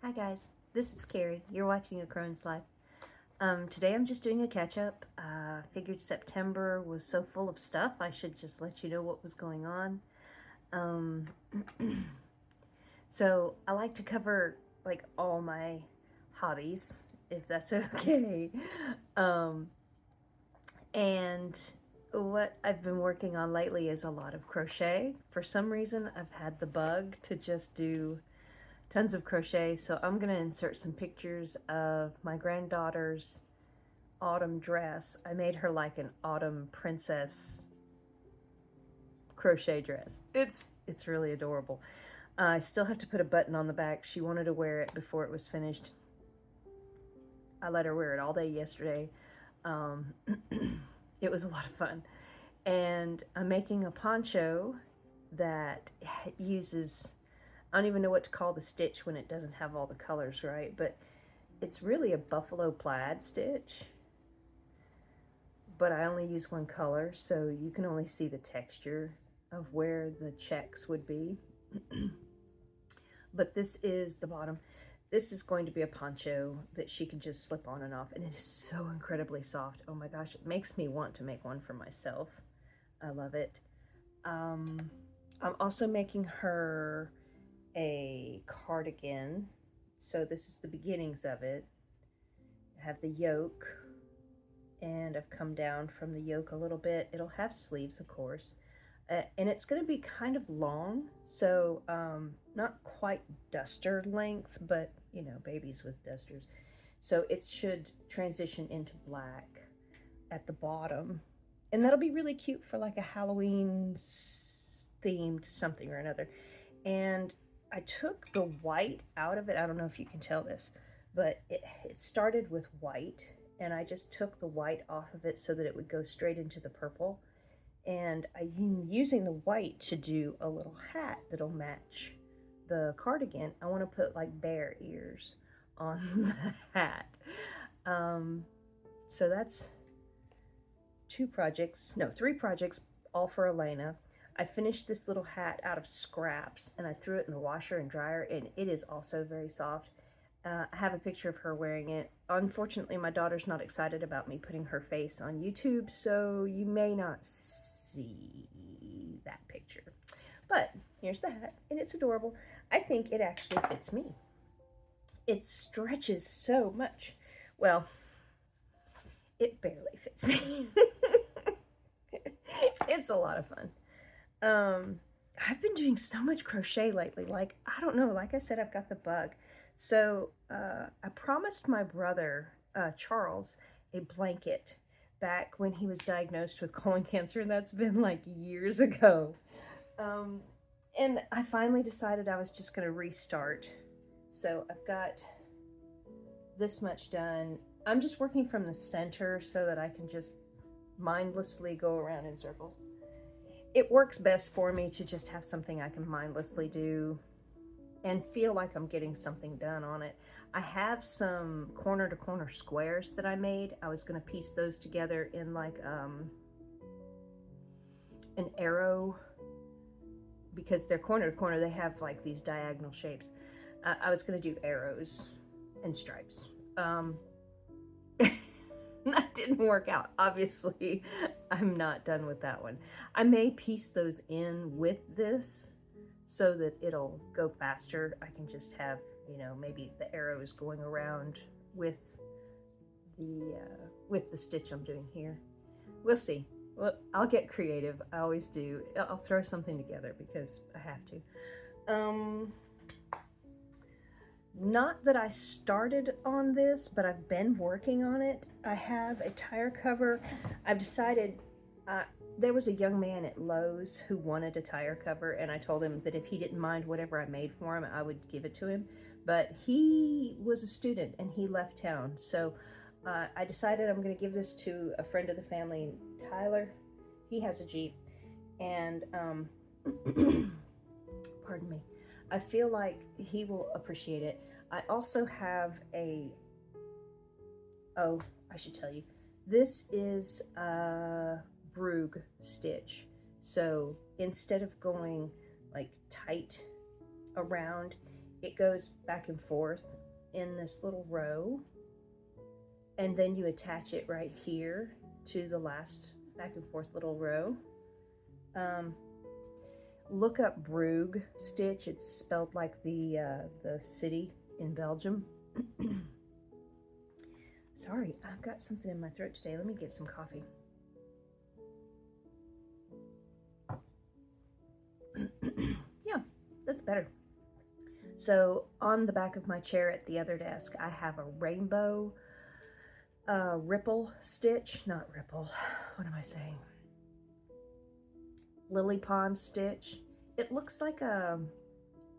Hi guys, this is Carrie. You're watching A Crone's Life. Today I'm just doing a catch-up. Figured September was so full of stuff, I should just let you know what was going on. Um, so I like to cover like all my hobbies, if that's okay. Um, and what I've been working on lately is a lot of crochet. For some reason, I've had the bug to just do tons of crochet, so I'm gonna insert some pictures of my granddaughter's autumn dress. I made her like an autumn princess crochet dress. It's really adorable. I still have to put a button on the back. She wanted to wear it before it was finished. I let her wear it all day yesterday. Um, it was a lot of fun. And I'm making a poncho that uses, I don't even know what to call the stitch when it doesn't have all the colors, right? But it's really a buffalo plaid stitch, but I only use one color, so you can only see the texture of where the checks would be. But this is the bottom. This is going to be a poncho that she can just slip on and off, and it is so incredibly soft. Oh my gosh, it makes me want to make one for myself. I love it. I'm also making her a cardigan. So this is the beginnings of it. I have the yoke, and I've come down from the yoke a little bit. It'll have sleeves, of course. And it's going to be kind of long, so not quite duster length, but you know, babies with dusters. So it should transition into black at the bottom, and that'll be really cute for like a Halloween themed something or another. And I took the white out of it. I don't know if you can tell this, but it started with white, and I just took the white off of it so that it would go straight into the purple. And I'm using the white to do a little hat that'll match the cardigan. I want to put like bear ears on the hat. Um, so that's three projects, all for Elena. I finished this little hat out of scraps, and I threw it in the washer and dryer, and it is also very soft. I have a picture of her wearing it. Unfortunately, my daughter's not excited about me putting her face on YouTube, so you may not see that picture. But here's the hat, and it's adorable. I think it actually fits me. It stretches so much. Well, it barely fits me. It's a lot of fun. I've been doing so much crochet lately. Like, I don't know, like I said, I've got the bug. So I promised my brother, Charles, a blanket back when he was diagnosed with colon cancer, and that's been like years ago. And I finally decided I was just going to restart. So I've got this much done. I'm just working from the center so that I can just mindlessly go around in circles. It works best for me to just have something I can mindlessly do and feel like I'm getting something done on it. I have some corner to corner squares that I made. I was going to piece those together in like an arrow, because they're corner to corner. They have like these diagonal shapes. I was going to do arrows and stripes. That didn't work out. Obviously, I'm not done with that one. I may piece those in with this so that it'll go faster. I can just have, you know, maybe the arrows going around with the stitch I'm doing here. We'll see. Well, I'll get creative. I always do. I'll throw something together because I have to. Not that I started on this, but I've been working on it. I have a tire cover. I've decided, there was a young man at Lowe's who wanted a tire cover, and I told him that if he didn't mind whatever I made for him, I would give it to him. But he was a student and he left town. So I decided I'm going to give this to a friend of the family, Tyler. He has a Jeep, and pardon me. I feel like he will appreciate it. I also have oh, I should tell you, this is a Brug stitch. So instead of going like tight around, it goes back and forth in this little row, and then you attach it right here to the last back and forth little row. Look up Brugge stitch. It's spelled like the city in Belgium. Sorry, I've got something in my throat today. Let me get some coffee. Yeah, that's better. So on the back of my chair at the other desk, I have a rainbow ripple stitch. Not ripple. What am I saying? Lily pond stitch. It looks like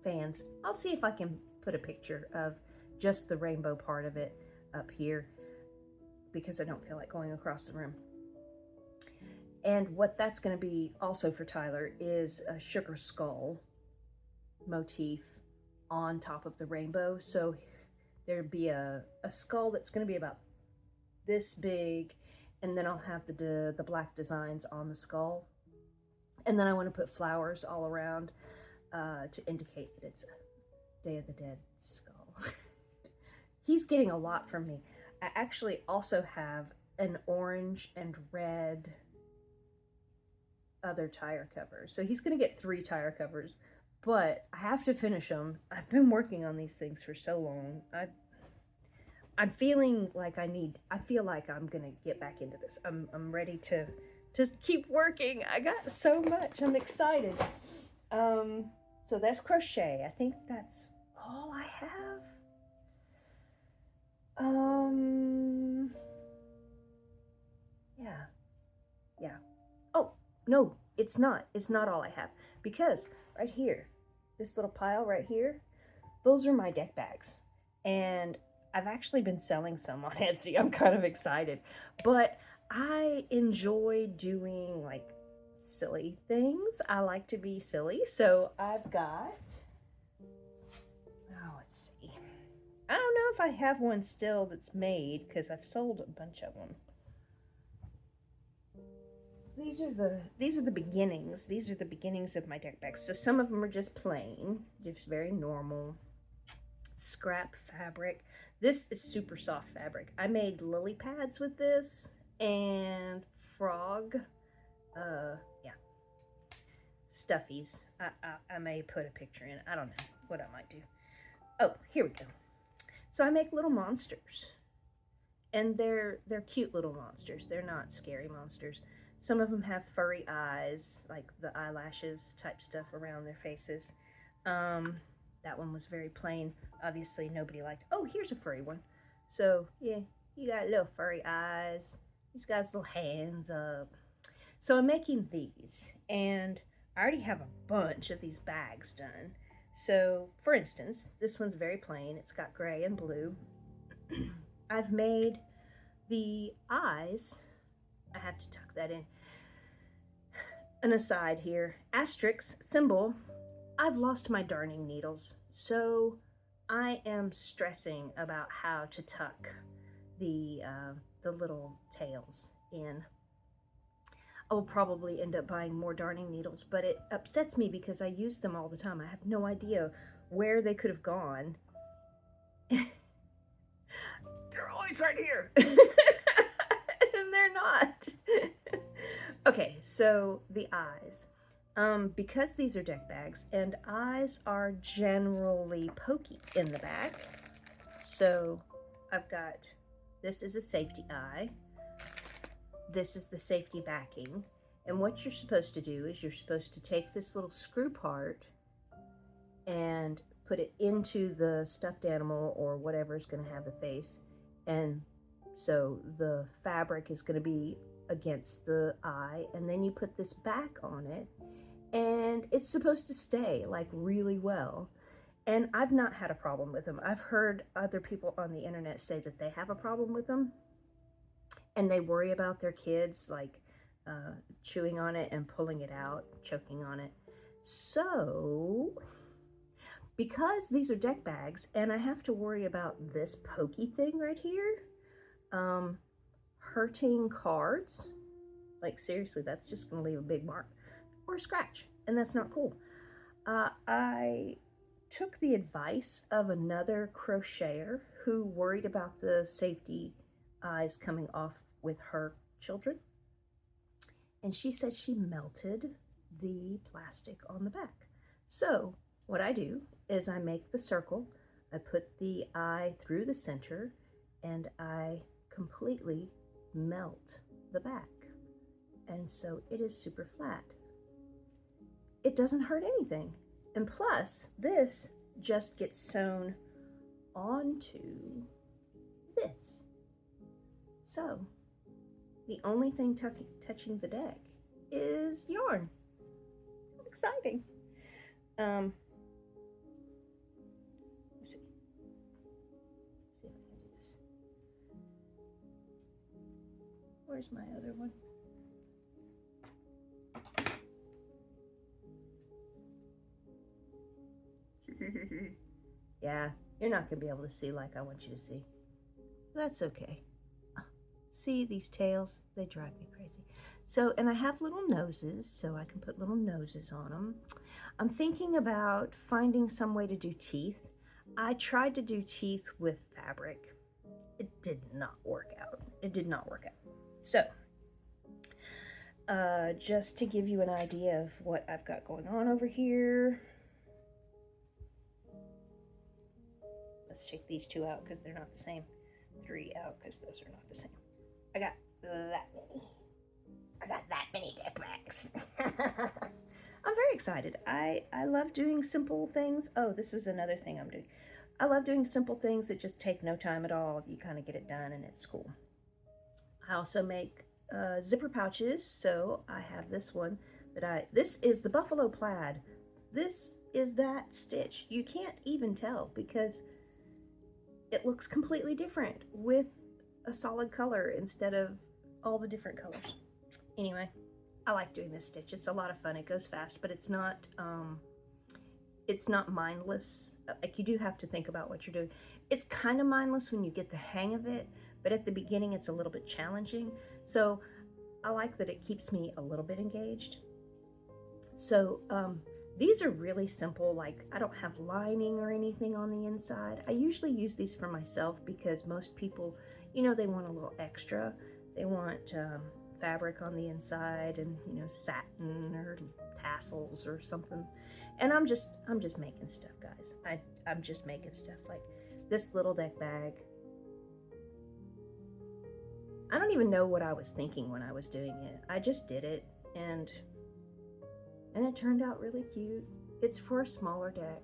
fans. I'll see if I can put a picture of just the rainbow part of it up here, because I don't feel like going across the room. And what that's going to be also for Tyler is a sugar skull motif on top of the rainbow. So there'd be a skull that's going to be about this big, and then I'll have the black designs on the skull. And then I want to put flowers all around to indicate that it's a Day of the Dead skull. He's getting a lot from me. I actually also have an orange and red other tire cover. So he's going to get 3 tire covers, but I have to finish them. I've been working on these things for so long. I'm feeling like I feel like I'm going to get back into this. I'm ready to just keep working. I got so much. I'm excited. So that's crochet. I think that's all I have. Yeah. Oh, no, it's not. It's not all I have. Because right here, this little pile right here, those are my deck bags. And I've actually been selling some on Etsy. I'm kind of excited. But I enjoy doing like silly things. I like to be silly. So I've got, let's see. I don't know if I have one still that's made, because I've sold a bunch of them. These are the beginnings. These are the beginnings of my deck bags. So some of them are just plain, just very normal scrap fabric. This is super soft fabric. I made lily pads with this and frog, stuffies. I may put a picture in. I don't know what I might do. Oh, here we go. So I make little monsters, and they're cute little monsters. They're not scary monsters. Some of them have furry eyes, like the eyelashes type stuff around their faces. That one was very plain. Obviously, nobody liked, oh, here's a furry one. So, yeah, you got little furry eyes. He's got his little hands up. So I'm making these, and I already have a bunch of these bags done. So, for instance, this one's very plain. It's got gray and blue. I've made the eyes. I have to tuck that in. An aside here, asterisk symbol. I've lost my darning needles, so I am stressing about how to tuck the little tails in. I will probably end up buying more darning needles, but it upsets me because I use them all the time. I have no idea where they could have gone. They're always right here. And they're not. Okay, so the eyes. Because these are deck bags, and eyes are generally pokey in the back. So I've got, this is a safety eye. This is the safety backing. And what you're supposed to do is you're supposed to take this little screw part and put it into the stuffed animal or whatever is going to have the face. And so the fabric is going to be against the eye, and then you put this back on it, and it's supposed to stay like really well. And I've not had a problem with them. I've heard other people on the internet say that they have a problem with them, and they worry about their kids like chewing on it and pulling it out, choking on it. So because these are deck bags and I have to worry about this pokey thing right here hurting cards, like seriously, that's just gonna leave a big mark or a scratch, and that's not cool. I took the advice of another crocheter who worried about the safety eyes coming off with her children. And she said she melted the plastic on the back. So what I do is I make the circle, I put the eye through the center, and I completely melt the back. And so it is super flat. It doesn't hurt anything. And plus, this just gets sewn onto this. So the only thing touching the deck is yarn. Exciting. Let's see. See if I can do this. Where's my other one? Yeah, you're not going to be able to see like I want you to see. That's okay. See these tails? They drive me crazy. So, and I have little noses, so I can put little noses on them. I'm thinking about finding some way to do teeth. I tried to do teeth with fabric. It did not work out. It did not work out. So, just to give you an idea of what I've got going on over here. Let's take these two out because they're not the same. 3 out because those are not the same. I got that many. I got that many deck bags. I'm very excited. I love doing simple things. Oh, this was another thing I'm doing. I love doing simple things that just take no time at all. You kind of get it done and it's cool. I also make zipper pouches. So I have this one this is the buffalo plaid. This is that stitch. You can't even tell because it looks completely different with a solid color instead of all the different colors. Anyway, I like doing this stitch. It's a lot of fun. It goes fast, but it's not mindless. Like, you do have to think about what you're doing. It's kind of mindless when you get the hang of it, but at the beginning it's a little bit challenging. So I like that it keeps me a little bit engaged. So these are really simple. Like, I don't have lining or anything on the inside. I usually use these for myself because most people, you know, they want a little extra. They want fabric on the inside and, you know, satin or tassels or something. And I'm just making stuff, guys. I'm just making stuff. Like this little deck bag. I don't even know what I was thinking when I was doing it. I just did it and it turned out really cute. It's for a smaller deck.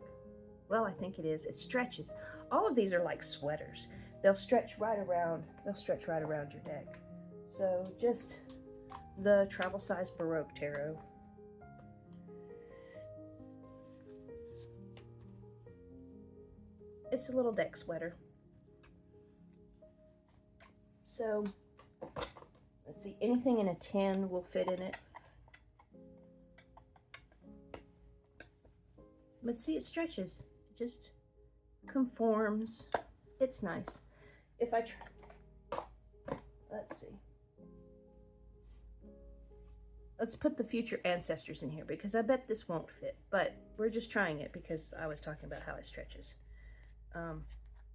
Well, I think it is. It stretches. All of these are like sweaters. They'll stretch right around your deck. So just the travel size Baroque tarot. It's a little deck sweater. So let's see, anything in a 10 will fit in it. But see, it stretches. It just conforms. It's nice. If I try, let's see. Let's put the future ancestors in here because I bet this won't fit. But we're just trying it because I was talking about how it stretches.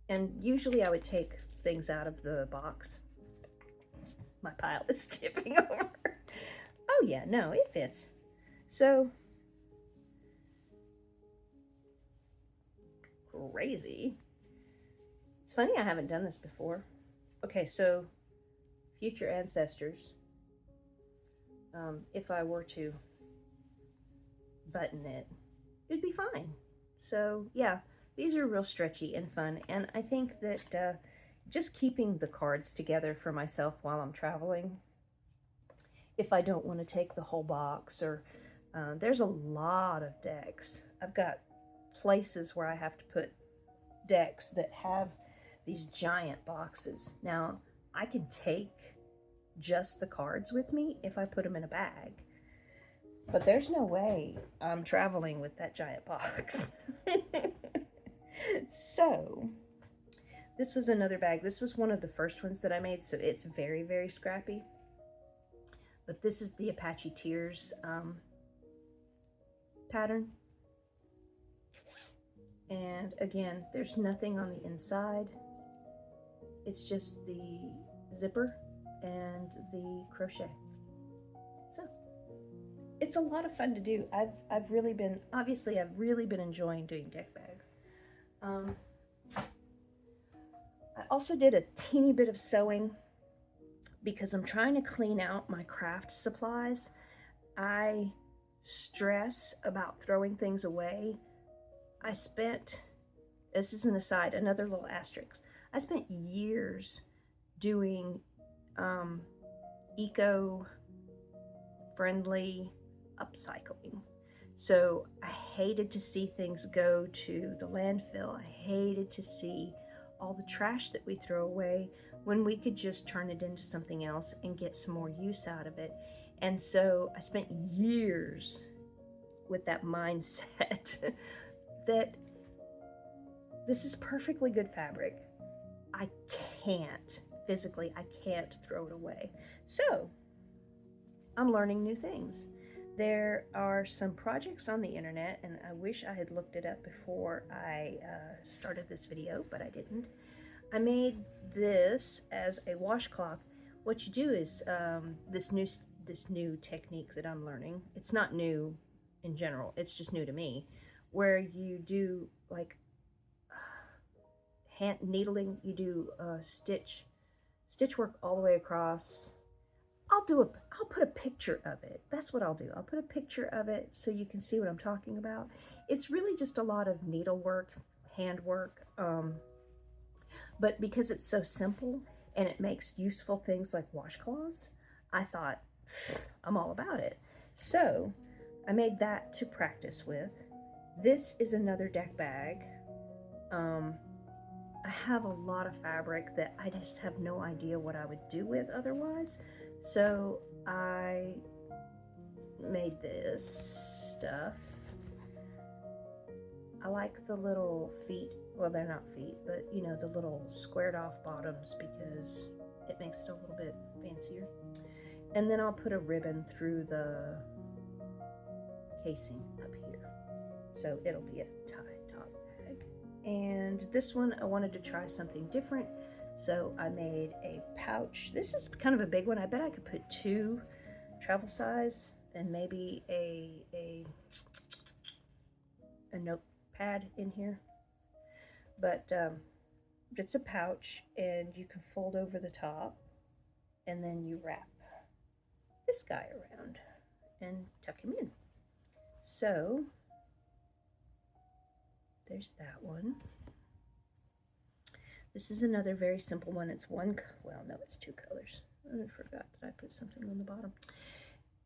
And usually I would take things out of the box. My pile is tipping over. Oh yeah, no, it fits. So crazy. It's funny I haven't done this before. Okay, so future ancestors. If I were to button it, it'd be fine. So yeah, these are real stretchy and fun. And I think that just keeping the cards together for myself while I'm traveling, if I don't want to take the whole box, or there's a lot of decks. I've got places where I have to put decks that have these giant boxes. Now, I can take just the cards with me if I put them in a bag, but there's no way I'm traveling with that giant box. So this was another bag. This was one of the first ones that I made, so it's very, very scrappy. But this is the Apache Tears pattern. And again, there's nothing on the inside. It's just the zipper and the crochet. So it's a lot of fun to do. I've really been enjoying doing deck bags. I also did a teeny bit of sewing because I'm trying to clean out my craft supplies. I stress about throwing things away. I spent, this is an aside, another little asterisk. I spent years doing eco-friendly upcycling. So I hated to see things go to the landfill. I hated to see all the trash that we throw away when we could just turn it into something else and get some more use out of it. And so I spent years with that mindset that this is perfectly good fabric. I can't throw it away. So I'm learning new things. There are some projects on the internet, and I wish I had looked it up before I started this video, but I didn't. I made this as a washcloth. What you do is this new technique that I'm learning. It's not new in general. It's just new to me, where you do like hand needling. You do stitch work all the way across. I'll put a picture of it. That's what I'll do. I'll put a picture of it so you can see what I'm talking about. It's really just a lot of needlework, handwork, but because it's so simple and it makes useful things like washcloths, I thought, I'm all about it. So I made that to practice with. This is another deck bag. I have a lot of fabric that I just have no idea what I would do with otherwise. So I made this stuff. I like the little feet. Well, they're not feet, but you know, the little squared off bottoms because it makes it a little bit fancier. And then I'll put a ribbon through the casing up here. So it'll be a tie top bag. And this one, I wanted to try something different. So I made a pouch. This is kind of a big one. I bet I could put 2 travel size and maybe a notepad in here. But it's a pouch, and you can fold over the top, and then you wrap this guy around and tuck him in. So there's that one. This is another very simple one. It's it's 2 colors. I forgot that I put something on the bottom.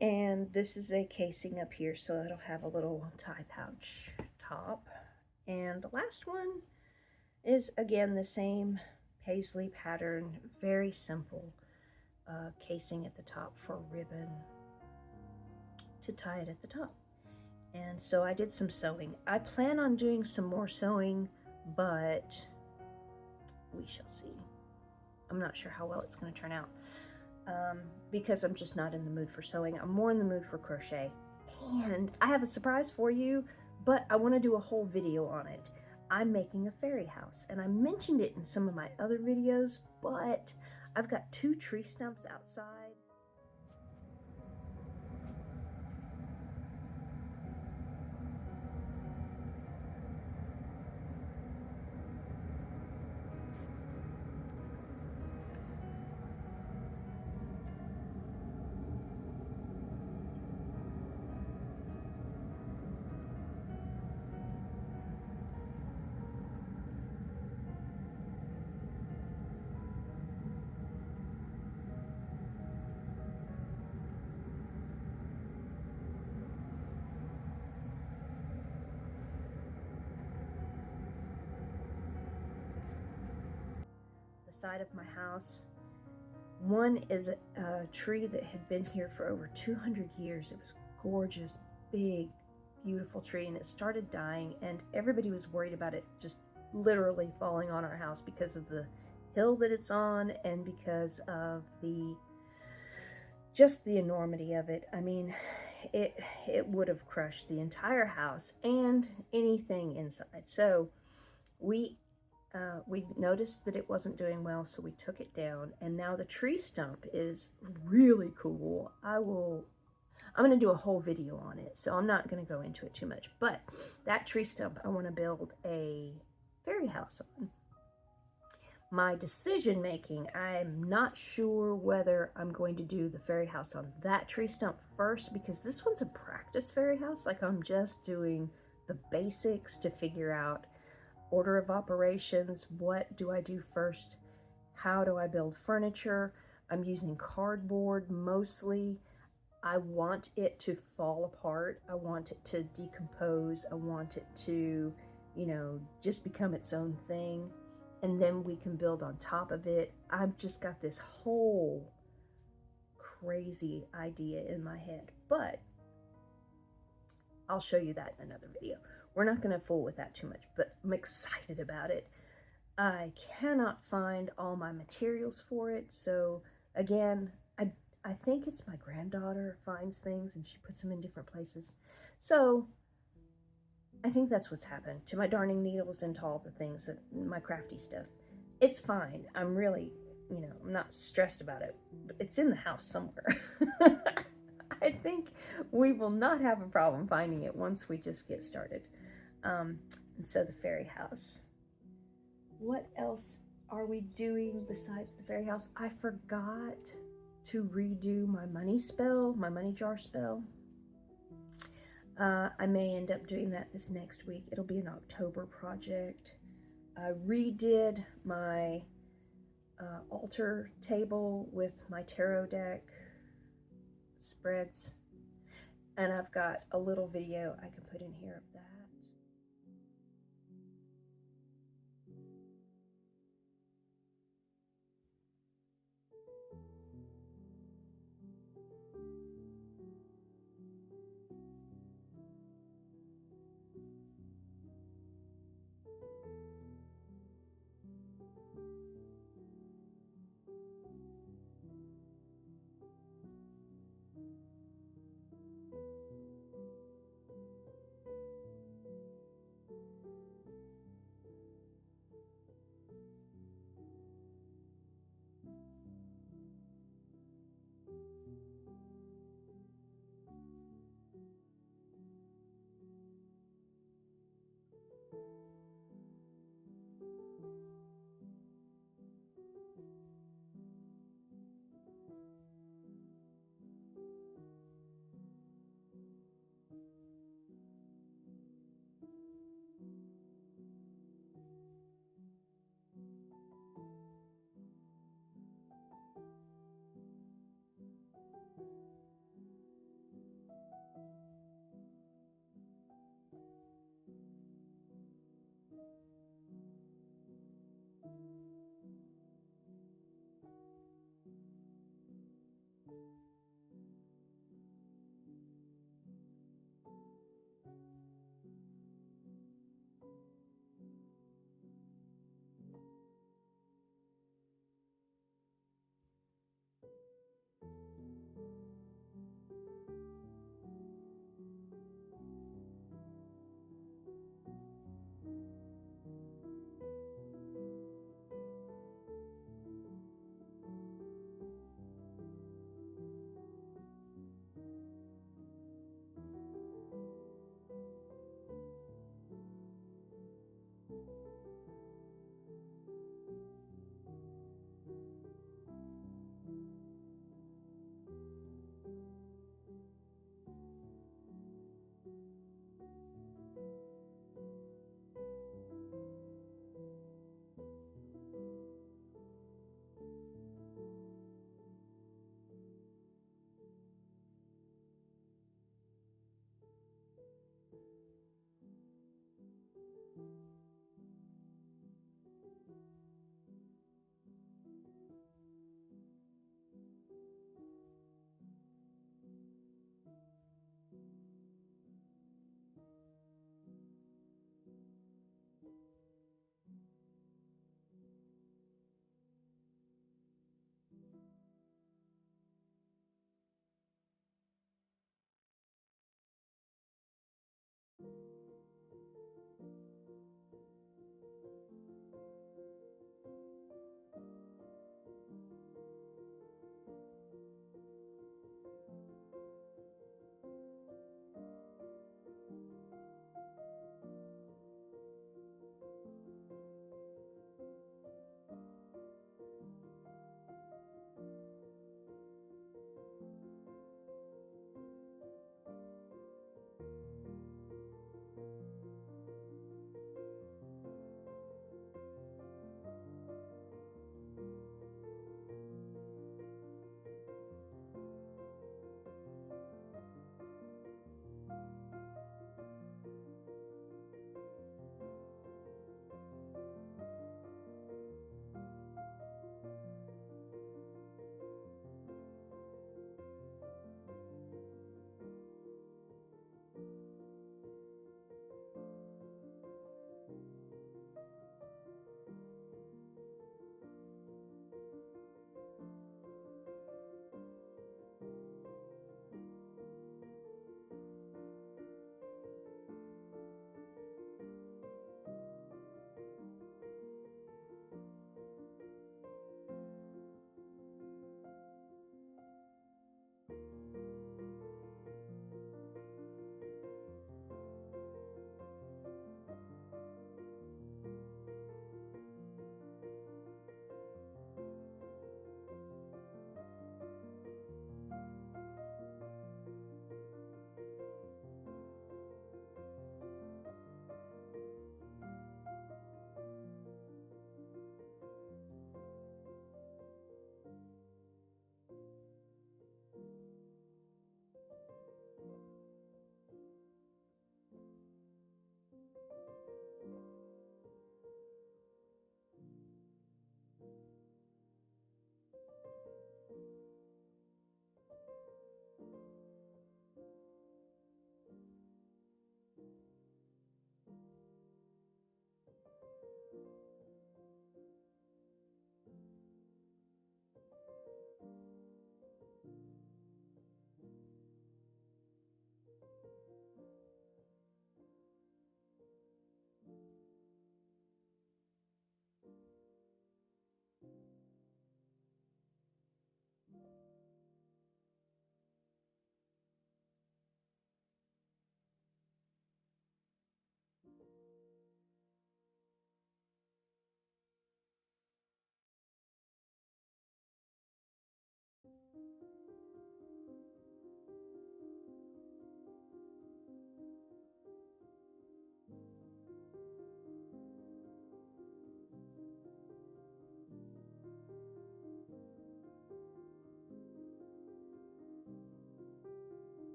And this is a casing up here, so it'll have a little tie pouch top. And the last one is, again, the same paisley pattern, very simple casing at the top for ribbon to tie it at the top. And so I did some sewing. I plan on doing some more sewing, but we shall see. I'm not sure how well it's going to turn out because I'm just not in the mood for sewing. I'm more in the mood for crochet. And I have a surprise for you, but I want to do a whole video on it. I'm making a fairy house, and I mentioned it in some of my other videos, but I've got 2 tree stumps outside. Side of my house. One is a tree that had been here for over 200 years. It was gorgeous, big, beautiful tree, and it started dying, and everybody was worried about it just literally falling on our house because of the hill that it's on and because of just the enormity of it. I mean, it would have crushed the entire house and anything inside. So we noticed that it wasn't doing well, so we took it down, and now the tree stump is really cool. I'm going to do a whole video on it, so I'm not going to go into it too much. But that tree stump, I want to build a fairy house on. My decision making, I'm not sure whether I'm going to do the fairy house on that tree stump first, because this one's a practice fairy house. Like, I'm just doing the basics to figure out order of operations. What do I do first? How do I build furniture? I'm using cardboard mostly. I want it to fall apart. I want it to decompose. I want it to, just become its own thing. And then we can build on top of it. I've just got this whole crazy idea in my head, but I'll show you that in another video. We're not going to fool with that too much, but I'm excited about it. I cannot find all my materials for it, so again, I think it's my granddaughter finds things and she puts them in different places. So I think that's what's happened to my darning needles and to all the things, that my crafty stuff. It's fine. I'm really, I'm not stressed about it, but it's in the house somewhere. I think we will not have a problem finding it once we just get started. And so the fairy house. What else are we doing besides the fairy house? I forgot to redo my money spell, my money jar spell. I may end up doing that this next week. It'll be an October project. I redid my altar table with my tarot deck spreads, and I've got a little video I can put in here of that.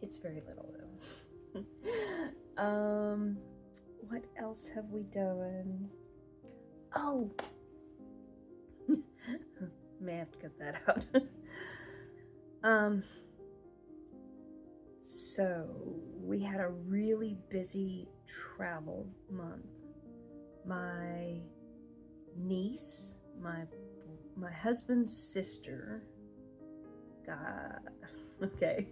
It's very little though. What else have we done? Oh, may have to cut that out. So we had a really busy travel month. My niece, my husband's sister, okay,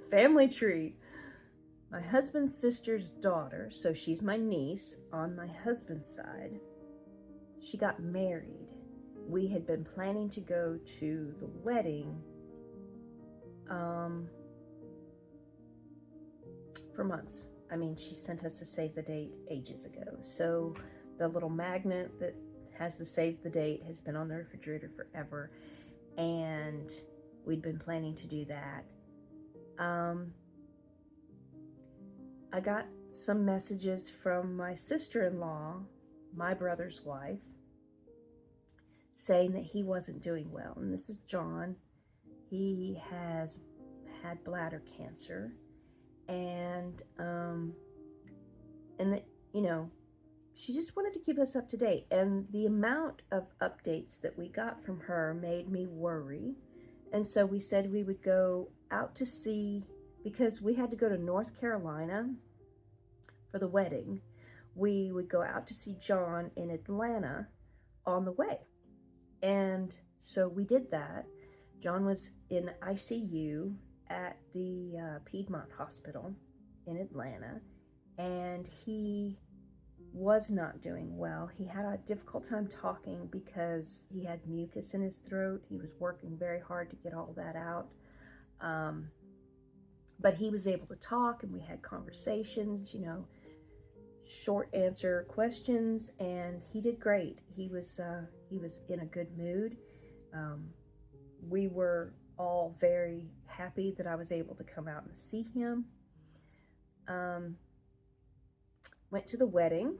family tree. My husband's sister's daughter, so she's my niece on my husband's side, she got married. We had been planning to go to the wedding for months. I mean, she sent us a save the date ages ago. So the little magnet that has the save the date has been on the refrigerator forever, and we'd been planning to do that. I got some messages from my sister-in-law, my brother's wife, saying that he wasn't doing well. And this is John. He has had bladder cancer, and that, you know, she just wanted to keep us up to date. And the amount of updates that we got from her made me worry. And so we said we would go out to see, because we had to go to North Carolina for the wedding. We would go out to see John in Atlanta on the way. And so we did that. John was in ICU at the Piedmont Hospital in Atlanta, and he was not doing well. He had a difficult time talking because he had mucus in his throat. He was working very hard to get all that out. But he was able to talk, and we had conversations, you know, short answer questions, and he did great. He was in a good mood. We were all very happy that I was able to come out and see him. Went to the wedding,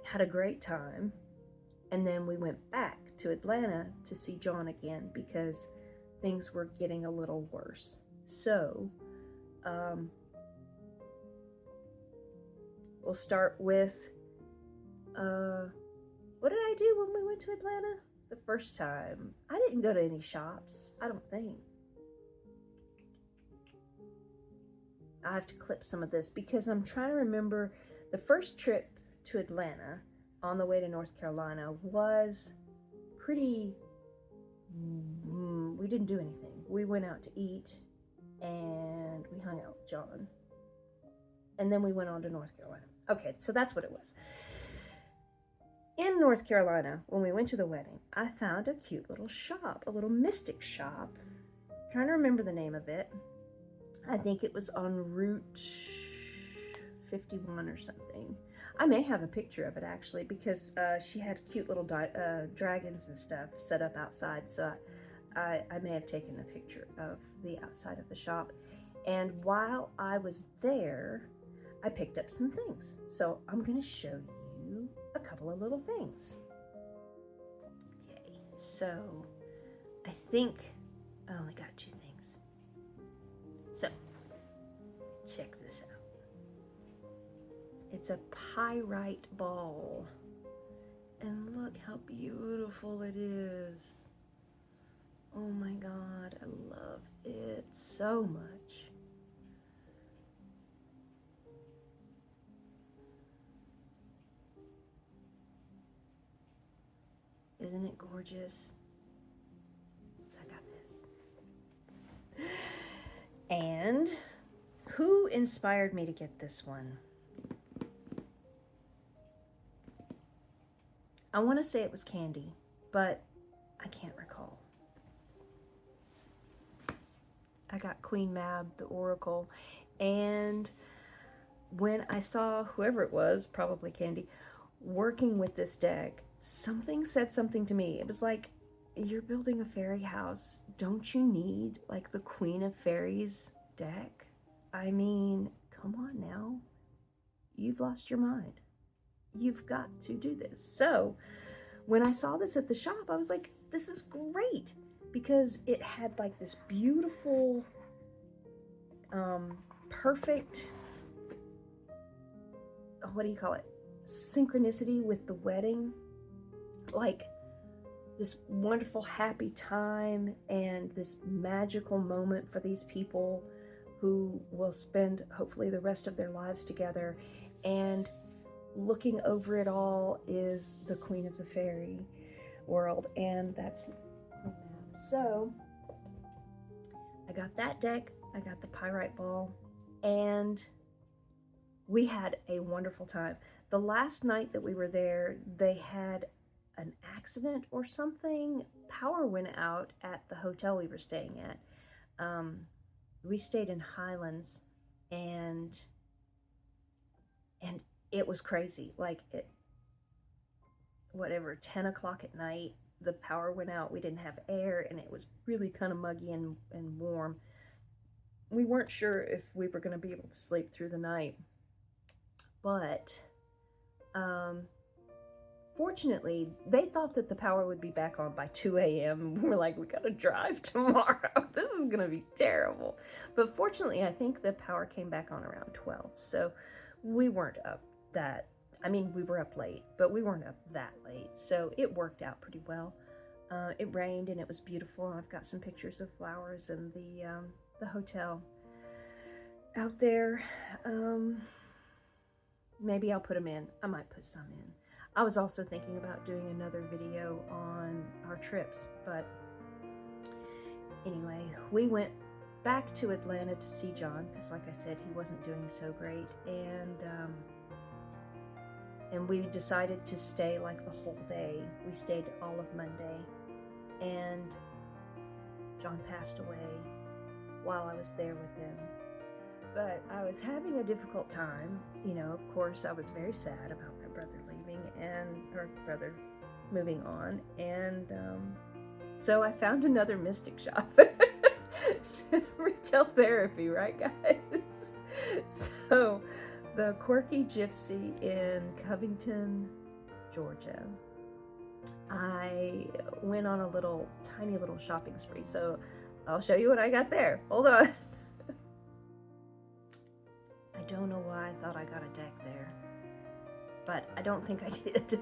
had a great time, and then we went back to Atlanta to see John again because things were getting a little worse. So, we'll start with, what did I do when we went to Atlanta the first time? I didn't go to any shops, I don't think. I have to clip some of this because I'm trying to remember. The first trip to Atlanta on the way to North Carolina was pretty, we didn't do anything. We went out to eat and we hung out with John. And then we went on to North Carolina. Okay, so that's what it was. In North Carolina, when we went to the wedding, I found a cute little shop, a little mystic shop. I'm trying to remember the name of it. I think it was on Route 51 or something. I may have a picture of it actually, because she had cute little dragons and stuff set up outside. So I may have taken a picture of the outside of the shop. And while I was there, I picked up some things. So I'm going to show you a couple of little things. Okay, so I think I only got 2 things. So, check this out. It's a pyrite ball. And look how beautiful it is. Oh my God, I love it so much. Isn't it gorgeous? So I got this. And who inspired me to get this one? I want to say it was Candy, but I can't recall. I got Queen Mab, the Oracle, and when I saw whoever it was, probably Candy, working with this deck, something said something to me. It was like, you're building a fairy house. Don't you need like the Queen of Fairies deck? I mean, come on now. You've lost your mind. You've got to do this. So when I saw this at the shop, I was like, this is great, because it had like this beautiful perfect, what do you call it? Synchronicity with the wedding. Like this wonderful, happy time and this magical moment for these people who will spend hopefully the rest of their lives together. And looking over it all is the Queen of the Fairy world, and that's so I got that deck, I got the pyrite ball, and we had a wonderful time. The last night that we were there, they had an accident or something. Power went out at the hotel we were staying at. We stayed in Highlands, and it was crazy. Like, it, whatever, 10 o'clock at night, the power went out. We didn't have air, and it was really kind of muggy and warm. We weren't sure if we were going to be able to sleep through the night, but fortunately, they thought that the power would be back on by 2 a.m. We're like, we gotta drive tomorrow. This is gonna be terrible. But fortunately, I think the power came back on around 12. So we weren't up that, I mean, we were up late, but we weren't up that late. So it worked out pretty well. It rained and it was beautiful. I've got some pictures of flowers in the hotel out there. Maybe I'll put them in. I might put some in. I was also thinking about doing another video on our trips, but anyway, we went back to Atlanta to see John, because like I said, he wasn't doing so great, and we decided to stay like the whole day. We stayed all of Monday, and John passed away while I was there with them. But I was having a difficult time. You know, of course, I was very sad about my brother leaving and her brother moving on. And so I found another mystic shop. Retail therapy, right, guys? So the Quirky Gypsy in Covington, Georgia. I went on a tiny little shopping spree. So I'll show you what I got there. Hold on. I don't know why I thought I got a deck there, but I don't think I did.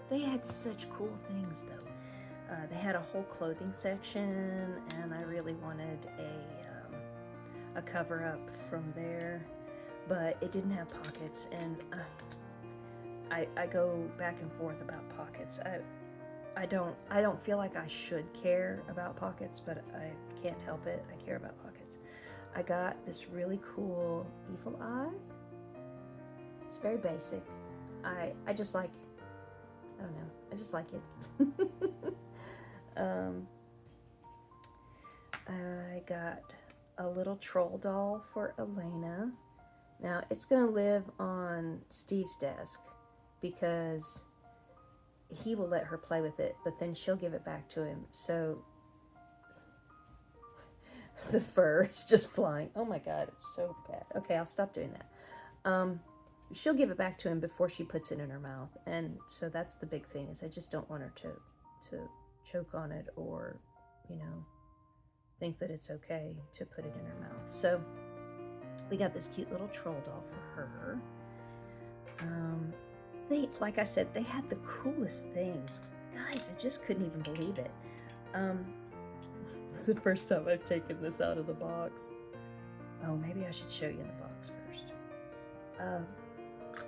They had such cool things though. They had a whole clothing section, and I really wanted a cover up from there, but it didn't have pockets, and I go back and forth about pockets. I don't feel like I should care about pockets, but I can't help it. I care about pockets. I got this really cool evil eye. It's very basic. I just like, I don't know, I just like it. I got a little troll doll for Elena. Now it's gonna live on Steve's desk because he will let her play with it, but then she'll give it back to him. So the fur is just flying. Oh my god, it's so bad. Okay, I'll stop doing that. She'll give it back to him before she puts it in her mouth, and so that's the big thing, is I just don't want her to choke on it, or, you know, think that it's okay to put it in her mouth. So we got this cute little troll doll for her. They, like I said, they had the coolest things. Guys, I just couldn't even believe it. It's the first time I've taken this out of the box. Oh, maybe I should show you in the box first.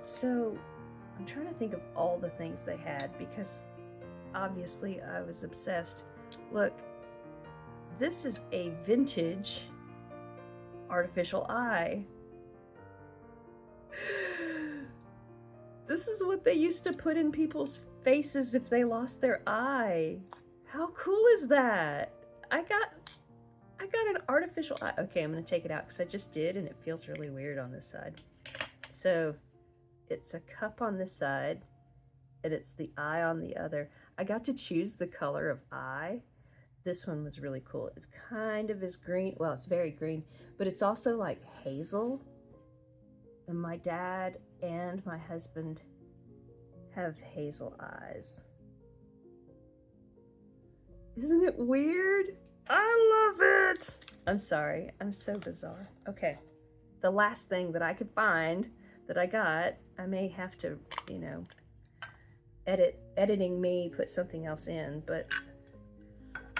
So I'm trying to think of all the things they had, because obviously I was obsessed. Look, this is a vintage artificial eye. This is what they used to put in people's faces if they lost their eye. How cool is that? I got an artificial eye. Okay, I'm going to take it out because I just did, and it feels really weird on this side. So it's a cup on this side, and it's the eye on the other. I got to choose the color of eye. This one was really cool. It kind of is green. Well, it's very green, but it's also like hazel. And my dad and my husband have hazel eyes. Isn't it weird? I love it. I'm sorry. I'm so bizarre. Okay. The last thing that I could find that I got, I may have to, you know, editing me put something else in, but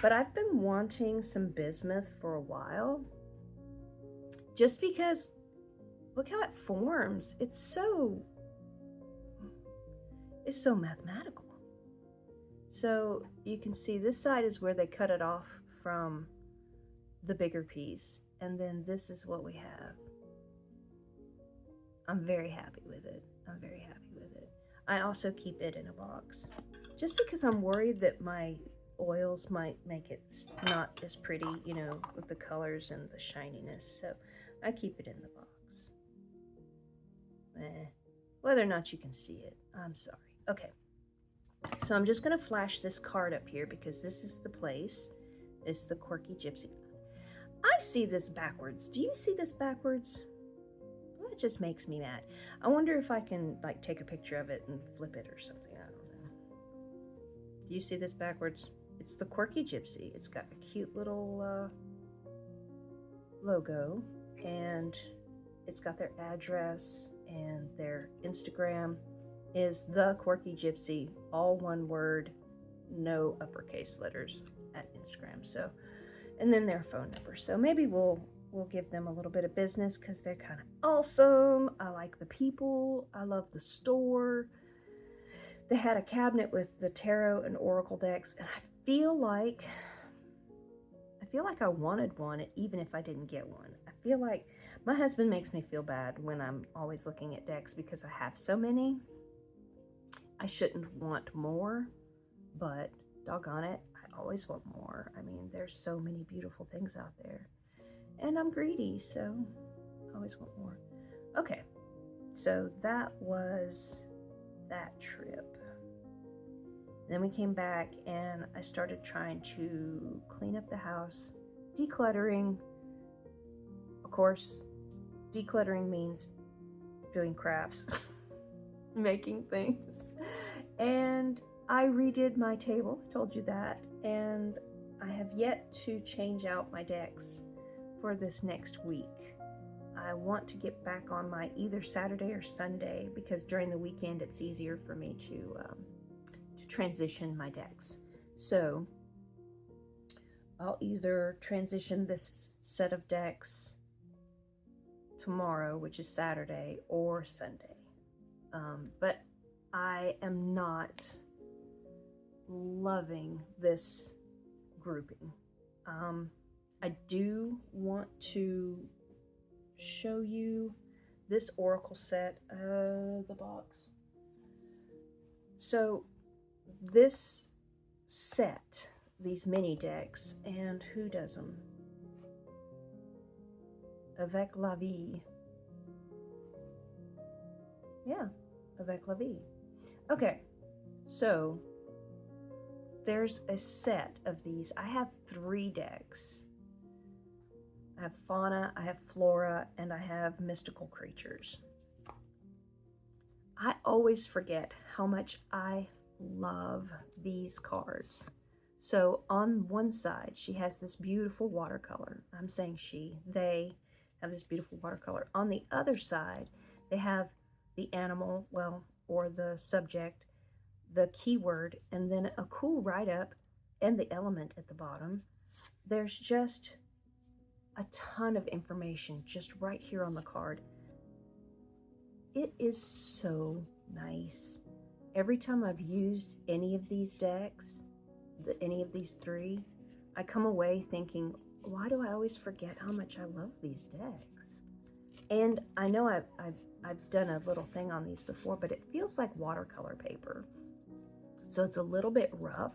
I've been wanting some bismuth for a while. Just because look how it forms. It's so mathematical. So you can see this side is where they cut it off from the bigger piece, and then this is what we have. I'm very happy with it. I'm very happy with it. I also keep it in a box just because I'm worried that my oils might make it not as pretty, you know, with the colors and the shininess. So I keep it in the box. Whether or not you can see it, I'm sorry. Okay. So I'm just going to flash this card up here because this is the place. It's the Quirky Gypsy. I see this backwards. Do you see this backwards? Well, it just makes me mad. I wonder if I can like take a picture of it and flip it or something. I don't know. Do you see this backwards? It's the Quirky Gypsy. It's got a cute little logo, and it's got their address, and their Instagram is the Quirky Gypsy, all one word, no uppercase letters at Instagram. So, and then their phone number. So maybe we'll give them a little bit of business because they're kind of awesome. I like the people. I love the store. They had a cabinet with the tarot and oracle decks, and I feel like I wanted one even if I didn't get one. I feel like my husband makes me feel bad when I'm always looking at decks because I have so many. I shouldn't want more, but doggone it, I always want more. I mean, there's so many beautiful things out there. And I'm greedy, so I always want more. Okay, so that was that trip. Then we came back and I started trying to clean up the house, decluttering. Of course, decluttering means doing crafts, making things. And I redid my table, told you that, and I have yet to change out my decks for this next week. I want to get back on my either Saturday or Sunday because during the weekend it's easier for me to transition my decks. So I'll either transition this set of decks tomorrow, which is Saturday, or Sunday. But I am not loving this grouping. I do want to show you this oracle set of the box. So this set, these mini decks, and who does them? Avec la vie. Yeah, avec la vie. Okay, so there's a set of these. I have 3 decks. I have fauna, I have flora, and I have mystical creatures. I always forget how much I love these cards. So on one side, she has this beautiful watercolor. I'm saying they have this beautiful watercolor. On the other side, they have the animal, well, or the subject, the keyword, and then a cool write-up and the element at the bottom. There's just a ton of information just right here on the card. It is so nice. Every time I've used any of these decks, any of these 3, I come away thinking, why do I always forget how much I love these decks? And I know I've done a little thing on these before, but it feels like watercolor paper. So it's a little bit rough.